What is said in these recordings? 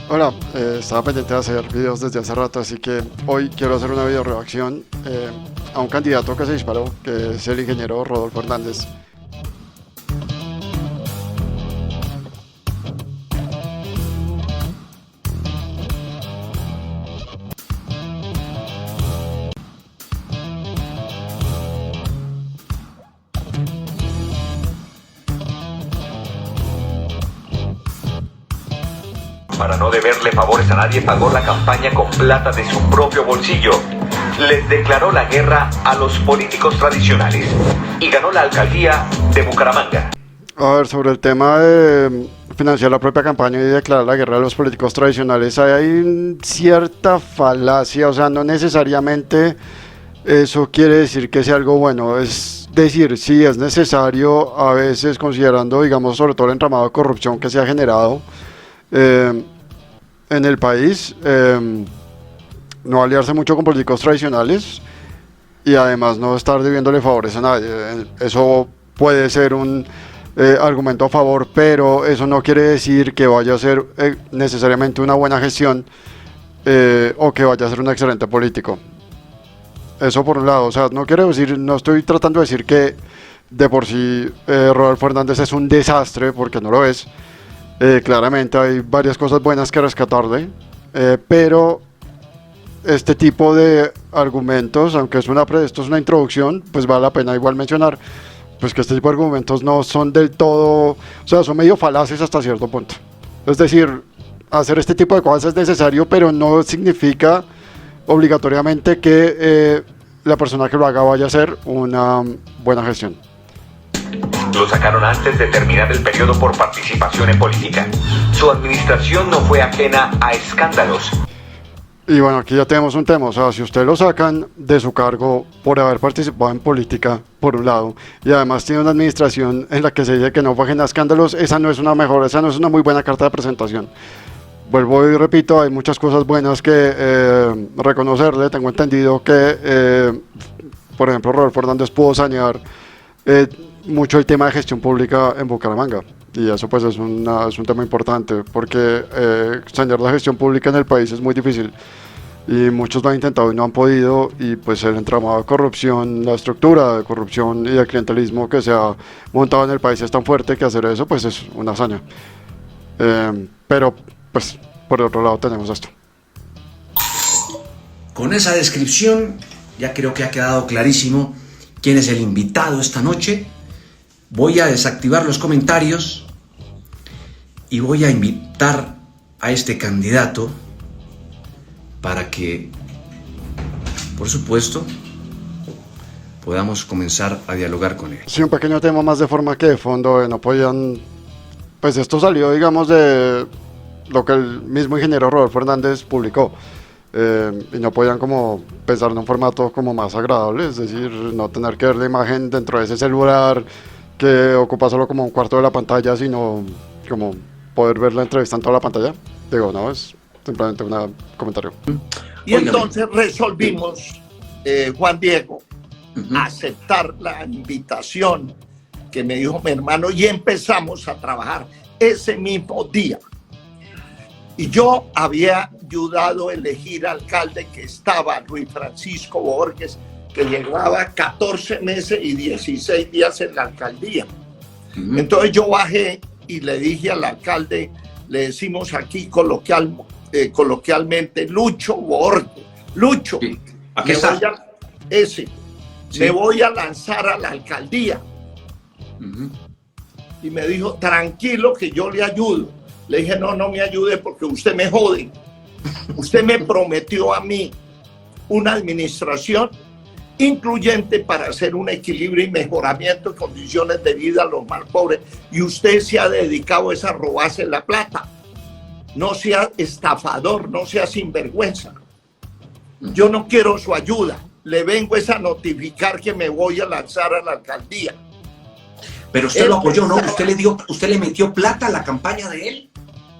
Hola, estaba pendiente de hacer videos desde hace rato, así que hoy quiero hacer una video reacción a un candidato que se disparó, que es el ingeniero Rodolfo Hernández. Para no deberle favores a nadie, pagó la campaña con plata de su propio bolsillo. Les declaró la guerra a los políticos tradicionales y ganó la alcaldía de Bucaramanga. A ver, sobre el tema de financiar la propia campaña y declarar la guerra a los políticos tradicionales, hay cierta falacia, o sea, no necesariamente eso quiere decir que sea algo bueno, es decir, sí es necesario a veces considerando, digamos, sobre todo el entramado de corrupción que se ha generado eh, en el país, no aliarse mucho con políticos tradicionales y además no estar debiéndole favores a nadie. Eso puede ser un argumento a favor, pero eso no quiere decir que vaya a ser necesariamente una buena gestión o que vaya a ser un excelente político. Eso por un lado, o sea, no quiero decir, no estoy tratando de decir que de por sí Rodolfo Hernández es un desastre, porque no lo es. Claramente hay varias cosas buenas que rescatarle, pero este tipo de argumentos, aunque esto es una introducción, pues vale la pena igual mencionar, pues que este tipo de argumentos no son del todo, o sea, son medio falaces hasta cierto punto. Es decir, hacer este tipo de cosas es necesario, pero no significa obligatoriamente que la persona que lo haga vaya a hacer una buena gestión. Lo sacaron antes de terminar el periodo por participación en política. Su administración no fue ajena a escándalos. Y bueno, aquí ya tenemos un tema, o sea, si usted lo sacan de su cargo por haber participado en política, por un lado, y además tiene una administración en la que se dice que no fue ajena a escándalos, esa no es una muy buena carta de presentación. Vuelvo y repito, hay muchas cosas buenas que reconocerle. Tengo entendido que, por ejemplo, Rodolfo Hernández pudo sanear mucho el tema de gestión pública en Bucaramanga. Y eso pues es un tema importante, porque sanear la gestión pública en el país es muy difícil. Y muchos lo han intentado y no han podido, y pues el entramado de corrupción, la estructura de corrupción y de clientelismo que se ha montado en el país es tan fuerte que hacer eso pues es una hazaña. Pero pues por otro lado tenemos esto. Con esa descripción ya creo que ha quedado clarísimo quién es el invitado esta noche. Voy a desactivar los comentarios y voy a invitar a este candidato para que, por supuesto, podamos comenzar a dialogar con él. Sí, un pequeño tema más de forma que de fondo, no podían, pues esto salió digamos de lo que el mismo ingeniero Rodolfo Hernández publicó, y no podían como pensar en un formato como más agradable, es decir, no tener que ver la imagen dentro de ese celular que ocupa solo como un cuarto de la pantalla, sino como poder ver la entrevista en toda la pantalla. Digo, no, es simplemente un comentario. Y entonces resolvimos, Juan Diego, aceptar la invitación que me dijo mi hermano y empezamos a trabajar ese mismo día. Y yo había ayudado a elegir alcalde que estaba Luis Francisco Borges, que llevaba 14 meses y 16 días en la alcaldía. Entonces yo bajé y le dije al alcalde, le decimos aquí coloquialmente, Lucho Borges. Lucho, Sí. Aquí está. Me voy a lanzar a la alcaldía. Y me dijo, tranquilo que yo le ayudo. Le dije, no me ayude porque usted me jode. Usted me prometió a mí una administración incluyente para hacer un equilibrio y mejoramiento de condiciones de vida a los más pobres. Y usted se ha dedicado a robarse la plata. No sea estafador, no sea sinvergüenza. Yo no quiero su ayuda. Le vengo a notificar que me voy a lanzar a la alcaldía. Pero usted lo apoyó, ¿no? Usted le metió plata a la campaña de él.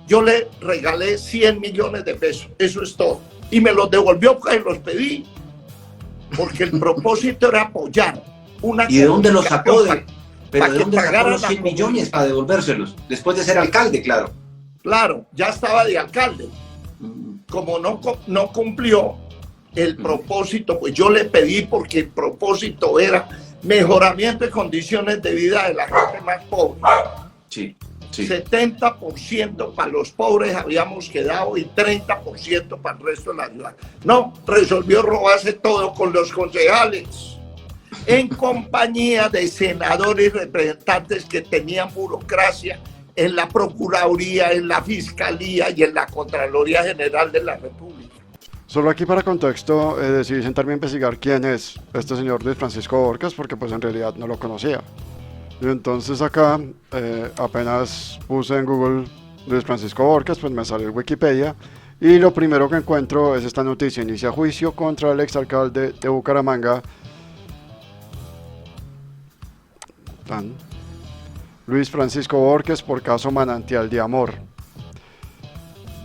Yo le regalé 100 millones de pesos, eso es todo. Y me los devolvió porque los pedí. Porque el propósito era apoyar una. ¿Y de dónde los sacó? ¿De dónde sacó los 100 millones millones para devolvérselos? Después de ser alcalde, claro. Claro, ya estaba de alcalde. Como no cumplió el propósito, pues yo le pedí, porque el propósito era mejoramiento de condiciones de vida de la gente más pobre. Sí, sí. 70% para los pobres habíamos quedado y 30% para el resto de la ciudad. No, resolvió robarse todo con los concejales, en compañía de senadores y representantes que tenían burocracia en la Procuraduría, en la Fiscalía y en la Contraloría General de la República. Solo aquí para contexto, decidí sentarme a investigar quién es este señor Luis Francisco Borges, porque pues en realidad no lo conocía. Y entonces acá, apenas puse en Google Luis Francisco Borges, pues me sale el Wikipedia, y lo primero que encuentro es esta noticia: inicia juicio contra el exalcalde de Bucaramanga, Luis Francisco Borges, por caso Manantial de Amor.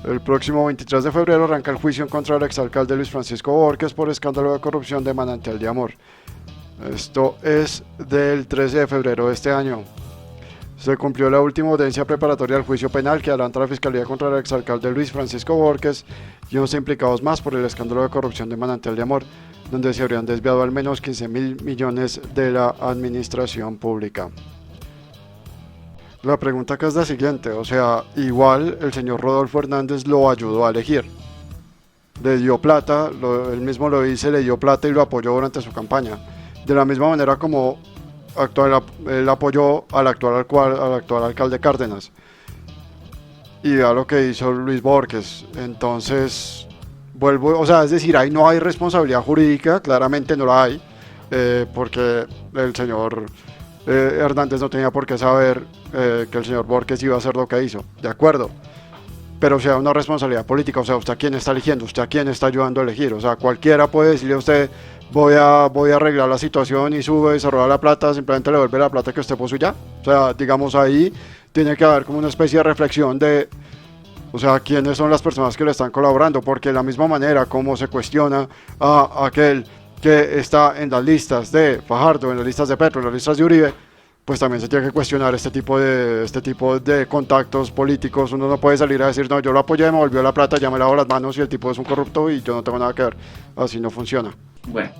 El próximo 23 de febrero arranca el juicio contra el exalcalde Luis Francisco Borges por escándalo de corrupción de Manantial de Amor. Esto es del 13 de febrero de este año. Se cumplió la última audiencia preparatoria al juicio penal que adelanta la Fiscalía contra el exalcalde Luis Francisco Borges y 11 implicados más por el escándalo de corrupción de Manantial de Amor, donde se habrían desviado al menos 15.000 millones de la administración pública. La pregunta acá es la siguiente, o sea, igual el señor Rodolfo Hernández lo ayudó a elegir, le dio plata, él mismo lo dice, le dio plata y lo apoyó durante su campaña, de la misma manera como él apoyó al actual alcalde Cárdenas, y vea lo que hizo Luis Borges. Entonces, o sea, es decir, ahí no hay responsabilidad jurídica, claramente no la hay, porque el señor Hernández no tenía por qué saber que el señor Borges iba a hacer lo que hizo, de acuerdo, pero o sea, una responsabilidad política, o sea, ¿usted a quién está eligiendo? ¿Usted a quién está ayudando a elegir? O sea, cualquiera puede decirle a usted, voy a arreglar la situación y sube y se roba la plata, simplemente le devuelve la plata que usted puso y ya. O sea, digamos, ahí tiene que haber como una especie de reflexión de, o sea, quiénes son las personas que le están colaborando, porque de la misma manera como se cuestiona a aquel que está en las listas de Fajardo, en las listas de Petro, en las listas de Uribe, pues también se tiene que cuestionar este tipo de contactos políticos. Uno no puede salir a decir, no, yo lo apoyé, me volvió la plata, ya me lavo las manos y el tipo es un corrupto y yo no tengo nada que ver. Así no funciona. Bueno,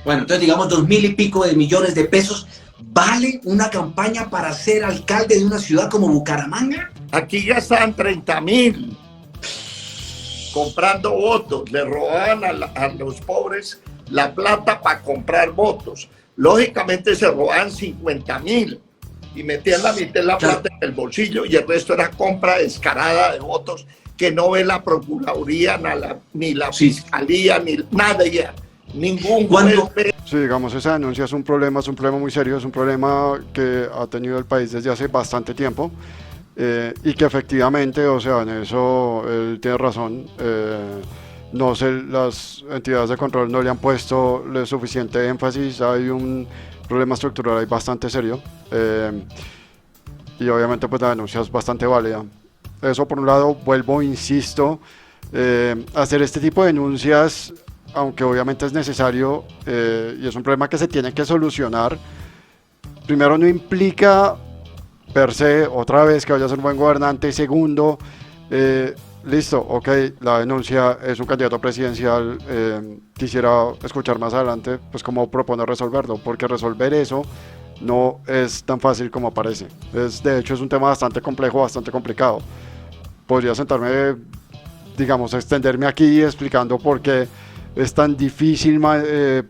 entonces digamos 2.000 y pico de millones de pesos, ¿vale una campaña para ser alcalde de una ciudad como Bucaramanga? Aquí gastaban 30.000 comprando votos, le robaban a los pobres la plata para comprar votos. Lógicamente se robaban 50.000 y metían la mitad de la plata en el bolsillo y el resto era compra descarada de votos que no ve la Procuraduría, ni la Fiscalía, ni nadie, ningún juez. Sí, digamos, esa denuncia es un problema muy serio, es un problema que ha tenido el país desde hace bastante tiempo, y que efectivamente, o sea, en eso él tiene razón. No sé, las entidades de control no le han puesto suficiente énfasis, hay un problema estructural ahí bastante serio, y obviamente pues la denuncia es bastante válida. Eso por un lado, insisto, hacer este tipo de denuncias, aunque obviamente es necesario, y es un problema que se tiene que solucionar, primero no implica per se, otra vez, que vaya a ser un buen gobernante, y segundo, listo, ok, la denuncia es un candidato presidencial, quisiera escuchar más adelante pues cómo propone resolverlo, porque resolver eso no es tan fácil como parece. De hecho es un tema bastante complejo, bastante complicado. Podría sentarme, digamos, extenderme aquí explicando por qué es tan difícil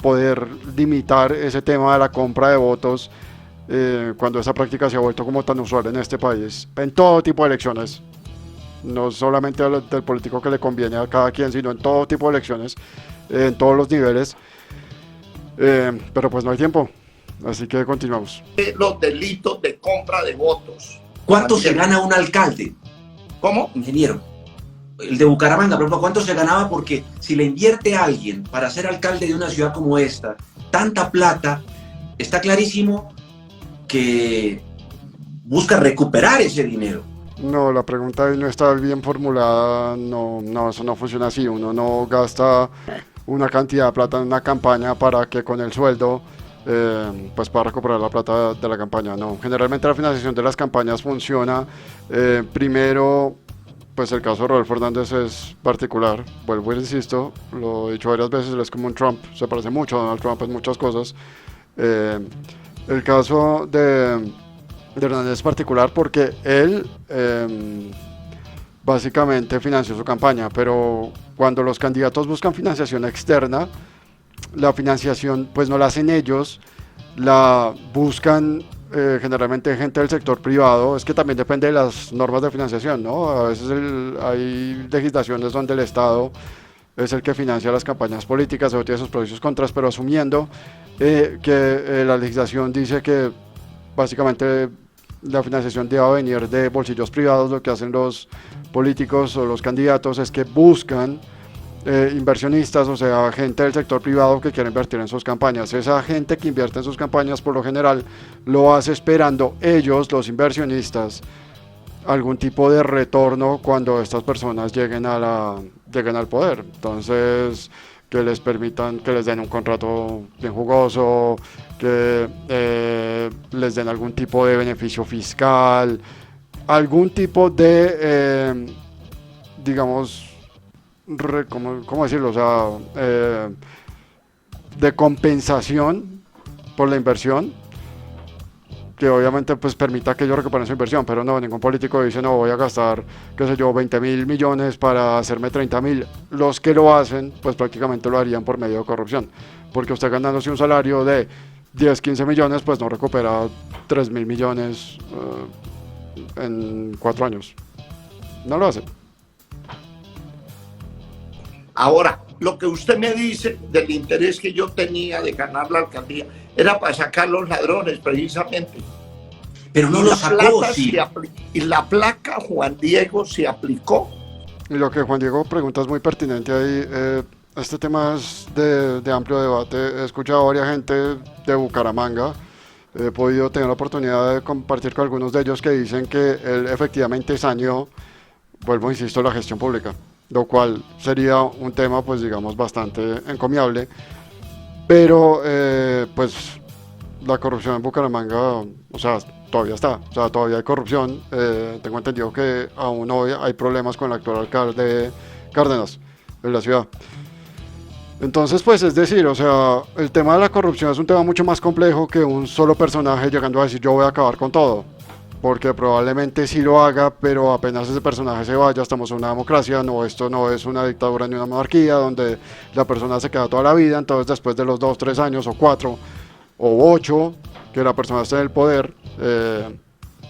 poder limitar ese tema de la compra de votos, cuando esa práctica se ha vuelto como tan usual en este país, en todo tipo de elecciones. No solamente del político que le conviene a cada quien, sino en todo tipo de elecciones, en todos los niveles, pero pues no hay tiempo, así que continuamos. Los delitos de compra de votos. ¿Cuánto se gana un alcalde? ¿Cómo? Ingeniero, el de Bucaramanga, por ejemplo, ¿cuánto se ganaba? Porque si le invierte a alguien para ser alcalde de una ciudad como esta, tanta plata, está clarísimo que busca recuperar ese dinero. No, la pregunta ahí no está bien formulada, no, eso no funciona así. Uno no gasta una cantidad de plata en una campaña para que con el sueldo, o sea, digamos, usted no va a ir a comprar votos, pues para recuperar la plata de la campaña. No, generalmente la financiación de las campañas funciona primero. Pues el caso de Rodolfo Hernández es particular, vuelvo e insisto, lo he dicho varias veces, él es como un Trump, se parece mucho a Donald Trump en muchas cosas. El caso de Hernández es particular porque él básicamente financió su campaña, pero cuando los candidatos buscan financiación externa, la financiación pues no la hacen ellos, la buscan generalmente gente del sector privado. Es que también depende de las normas de financiación, ¿no? A veces hay legislaciones donde el Estado es el que financia las campañas políticas, o tiene sus pros y sus contras, pero asumiendo que la legislación dice que básicamente la financiación debe venir de bolsillos privados, lo que hacen los políticos o los candidatos es que buscan inversionistas, o sea, gente del sector privado que quiere invertir en sus campañas. Esa gente que invierte en sus campañas, por lo general, lo hace esperando ellos, los inversionistas, algún tipo de retorno cuando estas personas lleguen al poder. Entonces, que les permitan, que les den un contrato bien jugoso, que les den algún tipo de beneficio fiscal, algún tipo de, digamos, ¿cómo decirlo? O sea, de compensación por la inversión, que obviamente pues permita que ellos recuperen su inversión, pero no, ningún político dice, no, voy a gastar, qué sé yo, 20.000 millones para hacerme 30.000. Los que lo hacen, pues prácticamente lo harían por medio de corrupción, porque usted ganándose un salario de 10, 15 millones, pues no recupera 3.000 millones en 4 años. No lo hacen. Ahora, lo que usted me dice del interés que yo tenía de ganar la alcaldía era para sacar los ladrones, precisamente. Pero no lo sacó, sí. Y la placa Juan Diego se aplicó. Y lo que Juan Diego pregunta es muy pertinente ahí. Este tema es de amplio debate. He escuchado a varias gente de Bucaramanga. He podido tener la oportunidad de compartir con algunos de ellos que dicen que él efectivamente saneó, vuelvo, insisto, la gestión pública, lo cual sería un tema, pues digamos, bastante encomiable, pero pues la corrupción en Bucaramanga, o sea, todavía está, o sea, todavía hay corrupción. Tengo entendido que aún hoy hay problemas con el actual alcalde Cárdenas en la ciudad. Entonces, pues es decir, o sea, el tema de la corrupción es un tema mucho más complejo que un solo personaje llegando a decir yo voy a acabar con todo, porque probablemente sí lo haga, pero apenas ese personaje se vaya, estamos en una democracia, no, esto no es una dictadura ni una monarquía donde la persona se queda toda la vida. Entonces después de los 2, 3 años o 4 o 8 que la persona esté en el poder,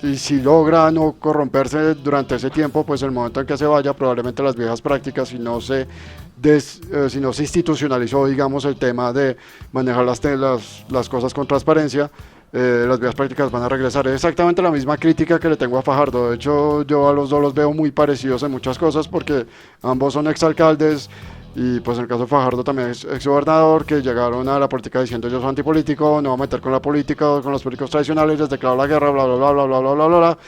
y si logra no corromperse durante ese tiempo, pues el momento en que se vaya, probablemente las viejas prácticas, si no se institucionalizó, digamos, el tema de manejar las cosas con transparencia, las viejas prácticas van a regresar. Es exactamente la misma crítica que le tengo a Fajardo. De hecho, yo a los dos los veo muy parecidos en muchas cosas, porque ambos son exalcaldes, y pues en el caso de Fajardo también es exgobernador, que llegaron a la política diciendo yo soy antipolítico, no voy a meter con la política o con los políticos tradicionales, les declaro la guerra, bla bla bla bla bla bla bla bla,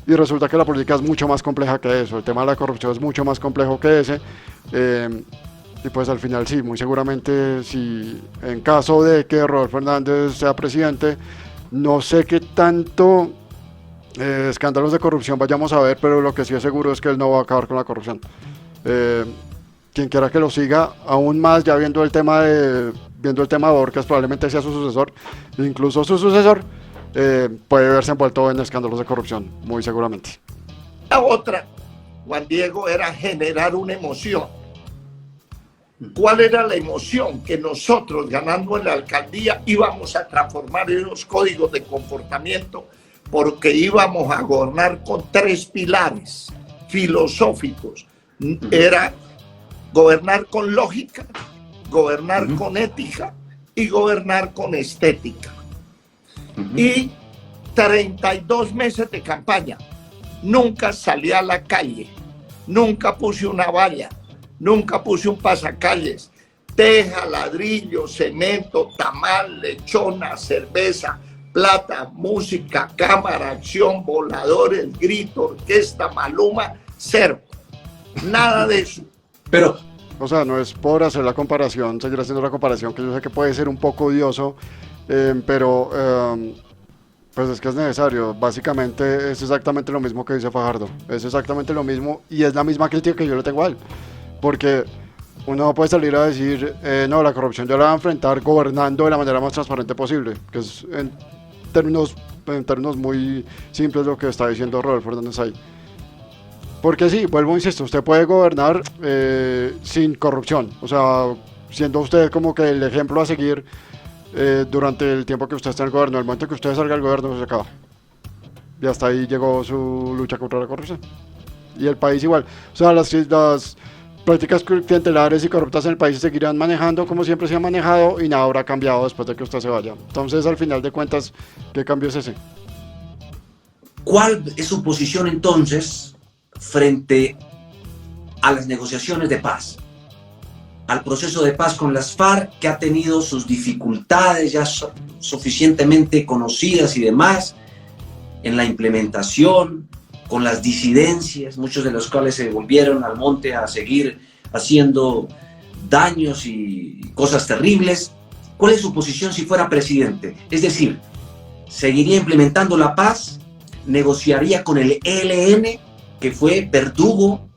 y resulta que la política es mucho más compleja que eso. El tema de la corrupción es mucho más complejo que ese. Y pues al final sí, muy seguramente, si en caso de que Rodolfo Hernández sea presidente, no sé qué tanto escándalos de corrupción vayamos a ver, pero lo que sí es seguro es que él no va a acabar con la corrupción. Quien quiera que lo siga, aún más ya viendo el tema de Borges, probablemente sea su sucesor, incluso su sucesor puede verse envuelto en escándalos de corrupción, muy seguramente. La otra, Juan Diego, era generar una emoción. ¿Cuál era la emoción? Que nosotros, ganando en la alcaldía, íbamos a transformar en los códigos de comportamiento, porque íbamos a gobernar con 3 pilares filosóficos. Era gobernar con lógica, gobernar con ética y gobernar con estética. Y 32 meses de campaña. Nunca salí a la calle, nunca puse una valla, nunca puse un pasacalles, teja, ladrillo, cemento, tamal, lechona, cerveza, plata, música, cámara, acción, voladores, grito, orquesta, Maluma, cero. Nada de eso. Pero, o sea, no es por hacer la comparación, seguir haciendo la comparación, que yo sé que puede ser un poco odioso pero pues es que es necesario. Básicamente es exactamente lo mismo que dice Fajardo. Es exactamente lo mismo y es la misma crítica que yo le tengo a él. Porque uno puede salir a decir, no, la corrupción yo la voy a enfrentar gobernando de la manera más transparente posible, que es en términos muy simples lo que está diciendo Rodolfo Hernández ahí. Porque sí, vuelvo a insistir, usted puede gobernar sin corrupción, o sea, siendo usted como que el ejemplo a seguir durante el tiempo que usted está en el gobierno. El momento que usted salga del gobierno se acaba. Y hasta ahí llegó su lucha contra la corrupción. Y el país igual. O sea, las prácticas clientelares y corruptas en el país se seguirán manejando como siempre se ha manejado y nada habrá cambiado después de que usted se vaya. Entonces, al final de cuentas, ¿qué cambio es ese? ¿Cuál es su posición entonces frente a las negociaciones de paz? Al proceso de paz con las FARC, que ha tenido sus dificultades ya suficientemente conocidas y demás, en la implementación, con las disidencias, muchos de los cuales se volvieron al monte a seguir haciendo daños y cosas terribles. ¿Cuál es su posición si fuera presidente? Es decir, ¿seguiría implementando la paz? ¿Negociaría con el ELN, que fue verdugo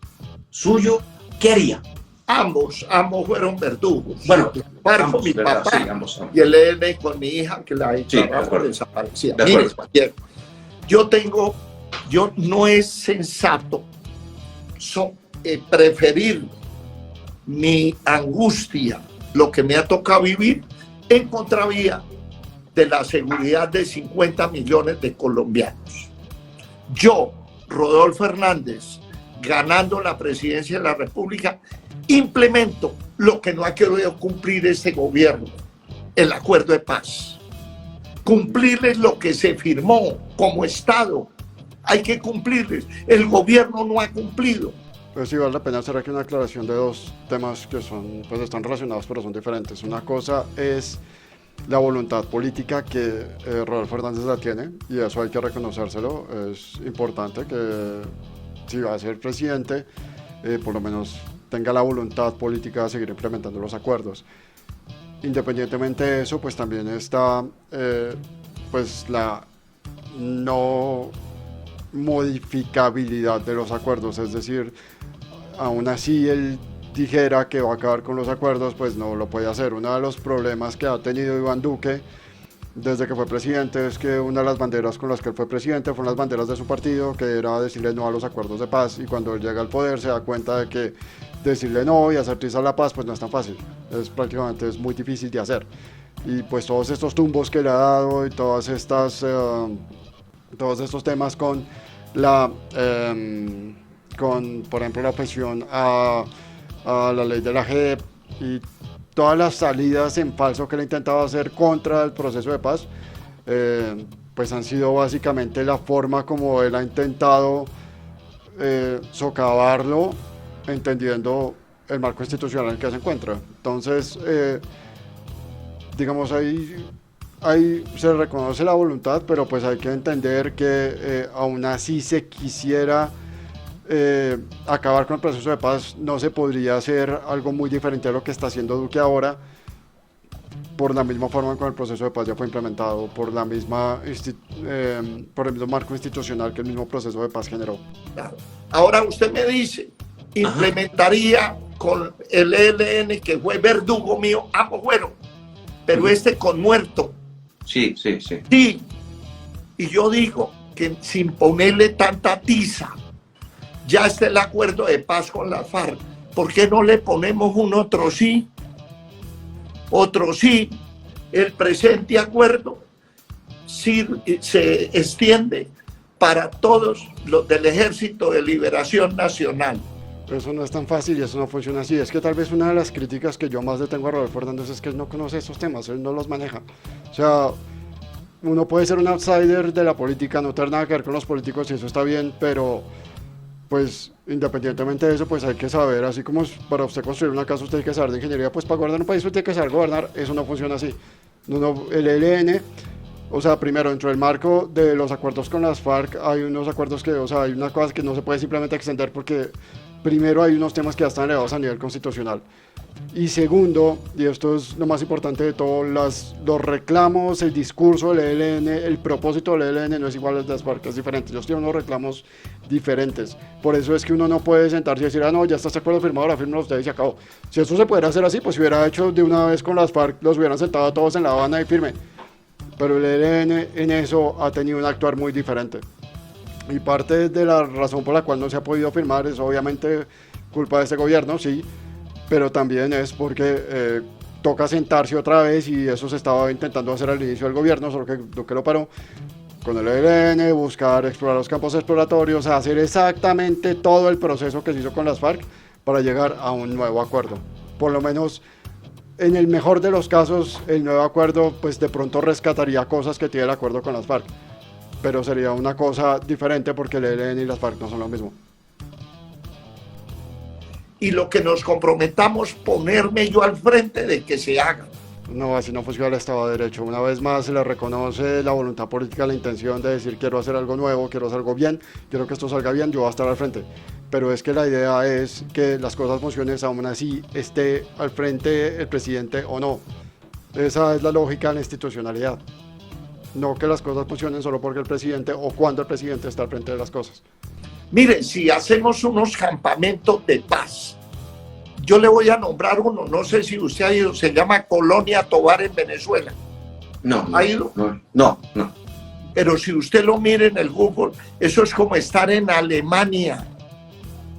suyo? ¿Qué haría? Ambos fueron verdugos. Bueno, FARC ambos, con mi ¿verdad? papá, Sí, ambos. y el ELN con mi hija, que la desaparecida. De acuerdo. Mire, yo no es sensato preferir mi angustia, lo que me ha tocado vivir, en contravía de la seguridad de 50 millones de colombianos. Yo, Rodolfo Hernández, ganando la presidencia de la República, implemento lo que no ha querido cumplir este gobierno, el acuerdo de paz. Cumplirles lo que se firmó como Estado. Hay que cumplirles. El gobierno no ha cumplido. Pues sí, vale la pena hacer aquí una aclaración de dos temas que son, pues están relacionados pero son diferentes. Una cosa es la voluntad política que Rodolfo Hernández la tiene y eso hay que reconocérselo. Es importante que si va a ser presidente, por lo menos tenga la voluntad política de seguir implementando los acuerdos. Independientemente de eso, pues también está pues la no modificabilidad de los acuerdos, es decir, aún así él dijera que va a acabar con los acuerdos, pues no lo puede hacer. Uno de los problemas que ha tenido Iván Duque desde que fue presidente es que una de las banderas con las que él fue presidente fueron las banderas de su partido, que era decirle no a los acuerdos de paz, y cuando él llega al poder se da cuenta de que decirle no y hacer trizar la paz pues no es tan fácil, es muy difícil de hacer. Y pues todos estos tumbos que le ha dado y todos estos temas con la con por ejemplo la oposición a la ley de la JEP y todas las salidas en falso que le intentaba hacer contra el proceso de paz, pues han sido básicamente la forma como él ha intentado socavarlo, entendiendo el marco institucional en el que se encuentra. Entonces, digamos, ahí se reconoce la voluntad, pero pues hay que entender que aún así se quisiera acabar con el proceso de paz, no se podría hacer algo muy diferente a lo que está haciendo Duque ahora, por la misma forma en que el proceso de paz ya fue implementado, por el mismo marco institucional que el mismo proceso de paz generó. Claro. Ahora usted me dice, implementaría con el ELN, que fue verdugo mío, ambos fueron, pero este con muerto. Sí. Sí, y yo digo que sin ponerle tanta tiza, ya está el acuerdo de paz con la FARC. ¿Por qué no le ponemos un otro sí? Otro sí. El presente acuerdo sí, se extiende para todos los del Ejército de Liberación Nacional. Eso no es tan fácil y eso no funciona así. Es que tal vez una de las críticas que yo más le tengo a Rodolfo Hernández es que él no conoce esos temas, él no los maneja. O sea, uno puede ser un outsider de la política, no tener nada que ver con los políticos y eso está bien, pero pues independientemente de eso, pues hay que saber, así como para usted construir una casa usted tiene que saber de ingeniería, pues para gobernar un país usted tiene que saber gobernar, eso no funciona así. El ELN, o sea, primero dentro del marco de los acuerdos con las FARC hay unos acuerdos que, o sea, hay unas cosas que no se puede simplemente extender porque primero hay unos temas que ya están elevados a nivel constitucional. Y segundo, y esto es lo más importante de todo, los reclamos, el discurso del ELN, el propósito del ELN no es igual al de las FARC, es diferente. Ellos tienen unos reclamos diferentes. Por eso es que uno no puede sentarse y decir, no, ya está este acuerdo firmado, ahora firmen ustedes y se acabó. Si esto se pudiera hacer así, pues si hubiera hecho de una vez con las FARC, los hubieran sentado a todos en La Habana y firme. Pero el ELN en eso ha tenido un actuar muy diferente. Y parte de la razón por la cual no se ha podido firmar es obviamente culpa de este gobierno, sí, pero también es porque toca sentarse otra vez y eso se estaba intentando hacer al inicio del gobierno, solo que lo paró con el ELN, buscar explorar los campos exploratorios, hacer exactamente todo el proceso que se hizo con las FARC para llegar a un nuevo acuerdo. Por lo menos en el mejor de los casos, el nuevo acuerdo pues de pronto rescataría cosas que tiene el acuerdo con las FARC, pero sería una cosa diferente porque el ELN y las FARC no son lo mismo. Y lo que nos comprometamos, ponerme yo al frente de que se haga. No, así no funciona el Estado de Derecho. Una vez más se le reconoce la voluntad política, la intención de decir quiero hacer algo nuevo, quiero hacer algo bien, quiero que esto salga bien, yo voy a estar al frente. Pero es que la idea es que las cosas funcionen aún así esté al frente el presidente o no. Esa es la lógica de la institucionalidad. No que las cosas funcionen solo porque el presidente o cuando el presidente está al frente de las cosas. Mire, si hacemos unos campamentos de paz, yo le voy a nombrar uno, no sé si usted ha ido, se llama Colonia Tovar en Venezuela. No, ¿Ha ido? No. Pero si usted lo mira en el Google, eso es como estar en Alemania.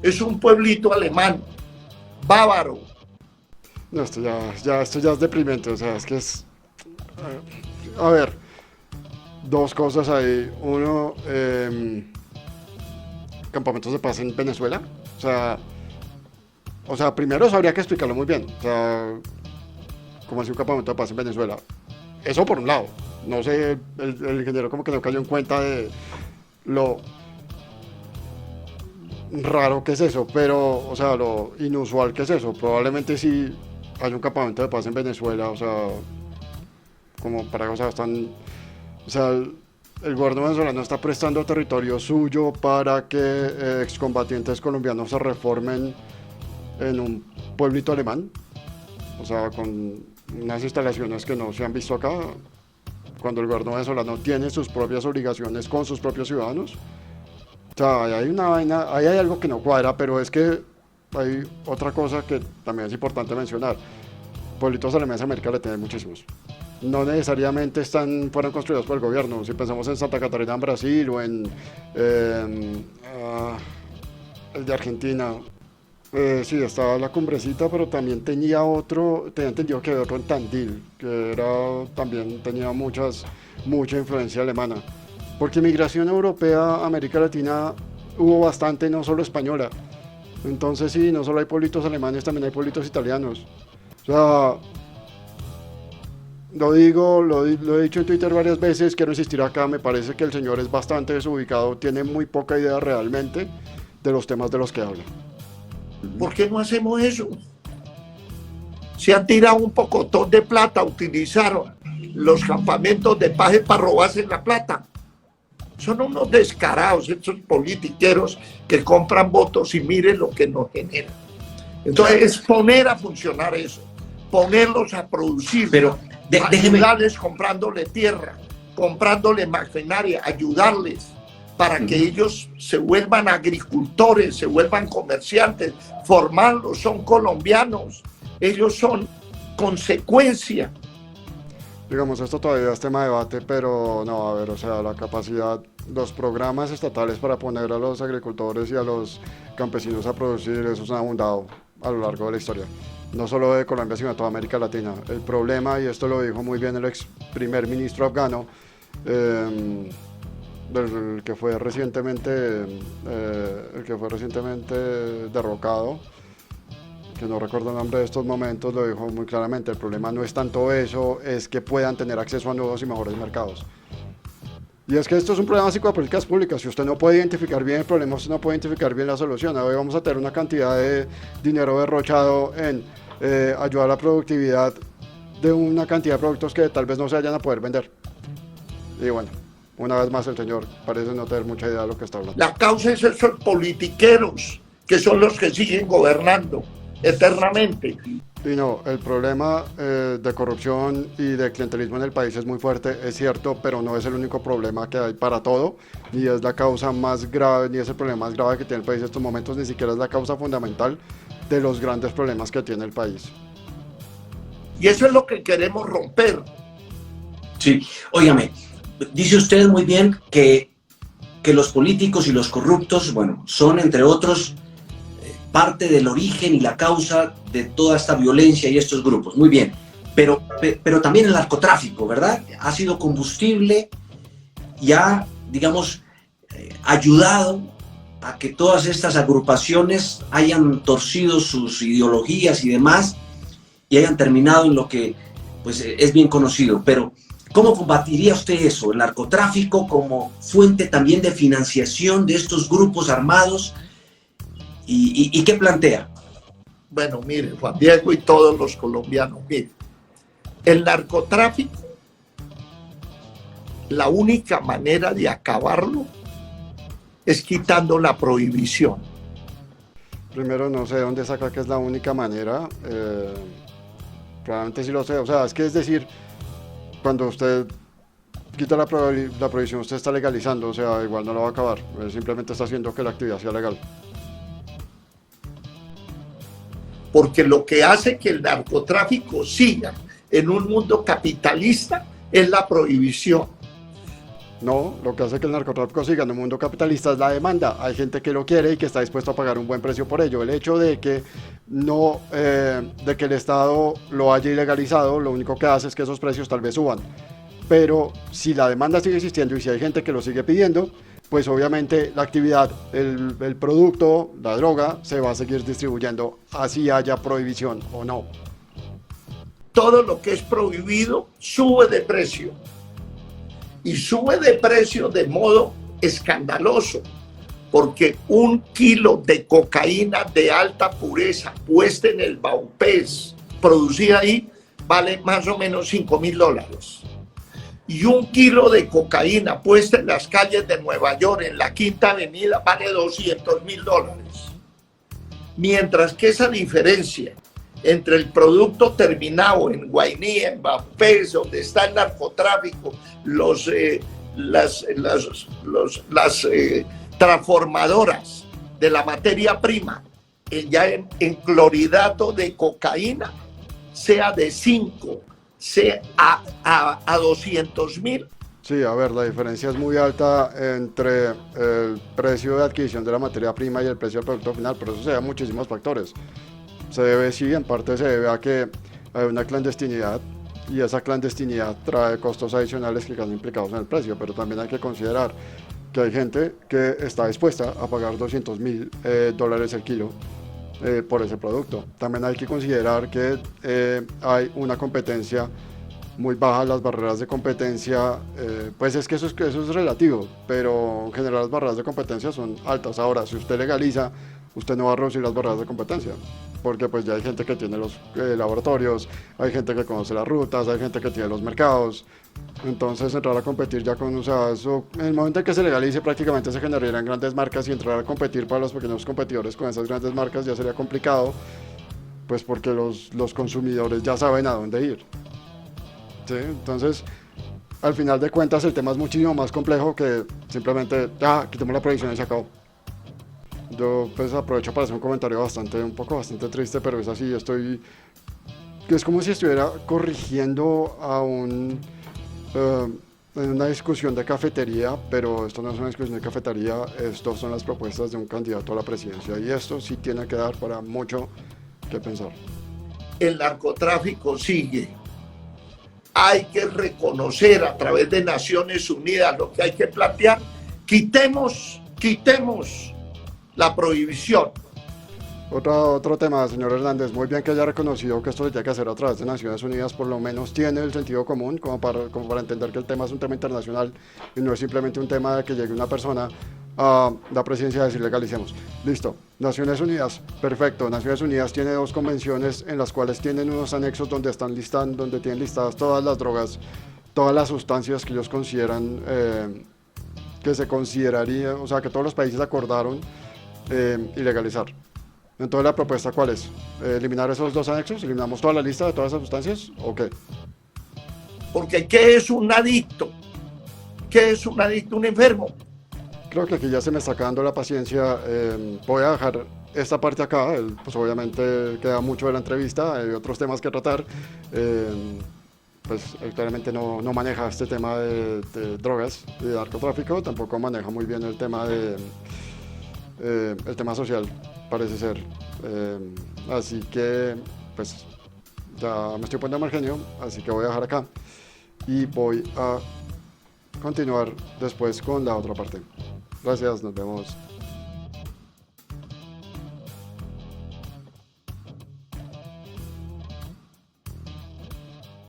Es un pueblito alemán, bávaro. No, esto ya es deprimente, o sea, es que es... A ver, dos cosas ahí. Uno, campamentos de paz en Venezuela. O sea, primero eso habría que explicarlo muy bien. O sea, ¿cómo así un campamento de paz en Venezuela? Eso por un lado. No sé, el ingeniero como que no cayó en cuenta de lo raro que es eso, pero, o sea, lo inusual que es eso. Probablemente sí hay un campamento de paz en Venezuela, o sea, como para, o sea, están, o sea, el gobierno venezolano está prestando territorio suyo para que excombatientes colombianos se reformen en un pueblito alemán, o sea, con unas instalaciones que no se han visto acá, cuando el gobierno venezolano tiene sus propias obligaciones con sus propios ciudadanos. O sea, hay una vaina, ahí hay algo que no cuadra, pero es que hay otra cosa que también es importante mencionar. Pueblitos alemanes en América Latina hay muchísimos. No necesariamente fueron construidos por el gobierno. Si pensamos en Santa Catarina en Brasil o en el de Argentina, sí, estaba la Cumbrecita, pero también tenía entendido que había otro en Tandil, que también tenía mucha influencia alemana. Porque migración europea a América Latina hubo bastante, no solo española. Entonces sí, no solo hay pueblitos alemanes, también hay pueblitos italianos. O sea, lo he dicho en Twitter varias veces, quiero insistir acá, me parece que el señor es bastante desubicado, tiene muy poca idea realmente de los temas de los que habla. ¿Por qué no hacemos eso? Se han tirado un pocotón de plata, utilizaron los campamentos de paz para robarse la plata. Son unos descarados, estos politiqueros que compran votos y miren lo que nos generan. Entonces es poner a funcionar eso, ponerlos a producir, pero ayudarles comprándole tierra, comprándole maquinaria, ayudarles para que ellos se vuelvan agricultores, se vuelvan comerciantes, formarlos, son colombianos, ellos son consecuencia. Digamos, esto todavía es tema de debate, pero no, a ver, o sea, la capacidad, los programas estatales para poner a los agricultores y a los campesinos a producir, esos han abundado a lo largo de la historia, no solo de Colombia, sino de toda América Latina. El problema, y esto lo dijo muy bien el ex primer ministro afgano, el que fue recientemente derrocado, que no recuerdo el nombre de estos momentos, lo dijo muy claramente. El problema no es tanto eso, es que puedan tener acceso a nuevos y mejores mercados. Y es que esto es un problema básico de políticas públicas. Si usted no puede identificar bien el problema, usted no puede identificar bien la solución. Hoy vamos a tener una cantidad de dinero derrochado en ayudar a la productividad de una cantidad de productos que tal vez no se vayan a poder vender. Y bueno, una vez más el señor parece no tener mucha idea de lo que está hablando. La causa es esos politiqueros que son los que siguen gobernando eternamente. Y no, el problema de corrupción y de clientelismo en el país es muy fuerte, es cierto, pero no es el único problema que hay para todo, ni es la causa más grave, ni es el problema más grave que tiene el país en estos momentos, ni siquiera es la causa fundamental de los grandes problemas que tiene el país. Y eso es lo que queremos romper. Sí, óigame, dice usted muy bien que los políticos y los corruptos, bueno, son entre otros parte del origen y la causa de toda esta violencia y estos grupos. Muy bien, pero también el narcotráfico, ¿verdad? Ha sido combustible y ha, digamos, ayudado a que todas estas agrupaciones hayan torcido sus ideologías y demás y hayan terminado en lo que pues es bien conocido. Pero ¿cómo combatiría usted eso, el narcotráfico como fuente también de financiación de estos grupos armados? ¿Y qué plantea? Bueno, mire, Juan Diego y todos los colombianos, mire, el narcotráfico, la única manera de acabarlo es quitando la prohibición. Primero, no sé dónde saca que es la única manera, probablemente sí lo sé, o sea, es que es decir, cuando usted quita la prohibición, usted está legalizando, o sea, igual no lo va a acabar, simplemente está haciendo que la actividad sea legal. Porque lo que hace que el narcotráfico siga en un mundo capitalista es la prohibición. No, lo que hace que el narcotráfico siga en un mundo capitalista es la demanda. Hay gente que lo quiere y que está dispuesto a pagar un buen precio por ello. El hecho de que no, de que el Estado lo haya ilegalizado, lo único que hace es que esos precios tal vez suban. Pero si la demanda sigue existiendo y si hay gente que lo sigue pidiendo, pues obviamente la actividad, el producto, la droga, se va a seguir distribuyendo, así haya prohibición o no. Todo lo que es prohibido sube de precio. Y sube de precio de modo escandaloso, porque 1 kilo de cocaína de alta pureza puesta en el Baupés, producida ahí, vale más o menos $5.000. Y 1 kilo de cocaína puesta en las calles de Nueva York, en la Quinta Avenida, vale $200.000. Mientras que esa diferencia entre el producto terminado en Guainí, en Baupés, donde está el narcotráfico, las transformadoras de la materia prima, ya en clorhidrato de cocaína, sea de 5 a 200.000. Sí, a ver, la diferencia es muy alta entre el precio de adquisición de la materia prima y el precio del producto final, pero eso se debe a muchísimos factores. Se debe, sí, en parte se debe a que hay una clandestinidad y esa clandestinidad trae costos adicionales que quedan implicados en el precio, pero también hay que considerar que hay gente que está dispuesta a pagar $200.000 el kilo por ese producto. También hay que considerar que hay una competencia muy baja, las barreras de competencia, pues es que eso es relativo, pero en general las barreras de competencia son altas. Ahora, si usted legaliza, usted no va a reducir las barreras de competencia, porque pues ya hay gente que tiene los laboratorios, hay gente que conoce las rutas, hay gente que tiene los mercados. Entonces entrar a competir ya con, o sea, eso, en el momento en que se legalice prácticamente se generarían grandes marcas y entrar a competir para los pequeños competidores con esas grandes marcas ya sería complicado, pues porque los consumidores ya saben a dónde ir. ¿Sí? Entonces, al final de cuentas el tema es muchísimo más complejo que simplemente, quitemos la prohibición y se acabó. Yo pues aprovecho para hacer un comentario bastante triste, pero es así, es como si estuviera corrigiendo a en una discusión de cafetería, pero esto no es una discusión de cafetería, esto son las propuestas de un candidato a la presidencia y esto sí tiene que dar para mucho que pensar. El narcotráfico sigue. Hay que reconocer a través de Naciones Unidas lo que hay que plantear. Quitemos la prohibición. Otro tema, señor Hernández, muy bien que haya reconocido que esto se tiene que hacer a través de Naciones Unidas, por lo menos tiene el sentido común como para entender que el tema es un tema internacional y no es simplemente un tema de que llegue una persona a la presidencia a decir legalicemos. Listo, Naciones Unidas, perfecto. Naciones Unidas tiene 2 convenciones en las cuales tienen unos anexos donde donde tienen listadas todas las drogas, todas las sustancias que ellos consideran que se consideraría, o sea, que todos los países acordaron y legalizar. Entonces, ¿la propuesta cuál es? ¿Eliminar esos dos anexos? ¿Eliminamos toda la lista de todas esas sustancias? ¿O qué? Porque ¿qué es un adicto? ¿Qué es un adicto? Un enfermo. Creo que aquí ya se me está acabando la paciencia. Voy a dejar esta parte acá. Pues obviamente queda mucho de la entrevista, hay otros temas que tratar. Pues él claramente no maneja este tema de drogas y de narcotráfico, tampoco maneja muy bien el tema el tema social, parece ser. Así que, pues, ya me estoy poniendo mal genio, así que voy a dejar acá y voy a continuar después con la otra parte. Gracias, nos vemos.